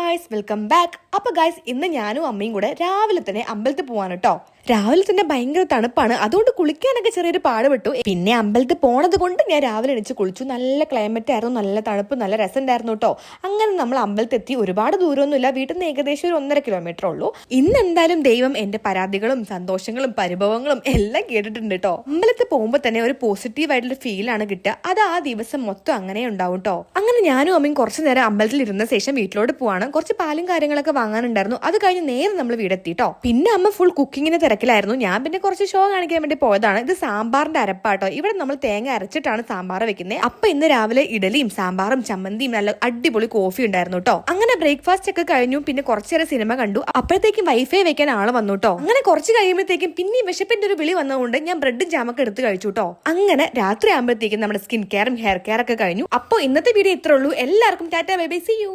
Guys, welcome back. അപ്പോൾ guys, ഇന്ന് ഞാനും അമ്മയും കൂടെ രാവിലെ തന്നെ അമ്പലത്തിൽ പോവാണ് കേട്ടോ. രാവിലെ തന്നെ ഭയങ്കര തണുപ്പാണ്, അതുകൊണ്ട് കുളിക്കാനൊക്കെ ചെറിയൊരു പാടുപെട്ടു. പിന്നെ അമ്പലത്തിൽ പോണത് കൊണ്ട് ഞാൻ രാവിലെ എണീച്ച് കുളിച്ചു. നല്ല ക്ലൈമറ്റ് ആയിരുന്നു, നല്ല തണുപ്പ്, നല്ല രസമുണ്ടായിരുന്നു കേട്ടോ. അങ്ങനെ നമ്മൾ അമ്പലത്തെത്തി. ഒരുപാട് ദൂരമൊന്നുമില്ല, വീട്ടിൽ നിന്ന് ഏകദേശം ഒരു 1.5 കിലോമീറ്റർ ഉള്ളൂ. ഇന്ന് എന്തായാലും ദൈവം എന്റെ പരാതികളും സന്തോഷങ്ങളും പരിഭവങ്ങളും എല്ലാം കേട്ടിട്ടുണ്ട് കേട്ടോ. അമ്പലത്തിൽ പോകുമ്പോൾ തന്നെ ഒരു പോസിറ്റീവ് ആയിട്ടുള്ള ഫീലാണ് കിട്ടുക. അത് ആ ദിവസം മൊത്തം അങ്ങനെ ഉണ്ടാവും കേട്ടോ. അങ്ങനെ ഞാനും അമ്മയും കുറച്ചു നേരം അമ്പലത്തിൽ ഇരുന്ന ശേഷം വീട്ടിലോട്ട് പോവാണ്. കുറച്ച് പാലും കാര്യങ്ങളൊക്കെ വാങ്ങാനുണ്ടായിരുന്നു. അത് കഴിഞ്ഞ് നേരെ നമ്മൾ വീടെത്തിട്ടോ. പിന്നെ അമ്മ ഫുൾ കുക്കിങ്ങിന് തിരക്കിലായിരുന്നു. ഞാൻ പിന്നെ കുറച്ച് ഷോ കാണിക്കാൻ വേണ്ടി പോയതാണ്. ഇത് സാമ്പാറിന്റെ അരപ്പാട്ടോ. ഇവിടെ നമ്മൾ തേങ്ങ അരച്ചിട്ടാണ് സാമ്പാർ വെക്കുന്നത്. അപ്പൊ ഇന്ന് രാവിലെ ഇഡലിയും സാമ്പാറും ചമ്മന്തിയും നല്ല അടിപൊളി കോഫി ഉണ്ടായിരുന്നു കേട്ടോ. അങ്ങനെ ബ്രേക്ക്ഫാസ്റ്റ് ഒക്കെ കഴിഞ്ഞു. പിന്നെ കുറച്ചേരം സിനിമ കണ്ടു. അപ്പോഴത്തേക്കും വൈഫൈ വെക്കാൻ ആള് വന്നു കേട്ടോ. അങ്ങനെ കുറച്ച് കഴിയുമ്പോഴത്തേക്കും പിന്നെ വിശപ്പിന്റെ ഒരു വിളി വന്നതുകൊണ്ട് ഞാൻ ബ്രെഡും ജാമൊക്കെ എടുത്ത് കഴിച്ചു കേട്ടോ. അങ്ങനെ രാത്രി ആകുമ്പോഴത്തേക്കും നമ്മുടെ സ്കിൻ കെയറും ഹെയർ കെയർ ഒക്കെ കഴിഞ്ഞു. അപ്പോൾ ഇന്നത്തെ വീഡിയോ ഇത്രേ ഉള്ളൂ. എല്ലാവർക്കും ടാറ്റാ, ബൈ ബൈ, സീ യു.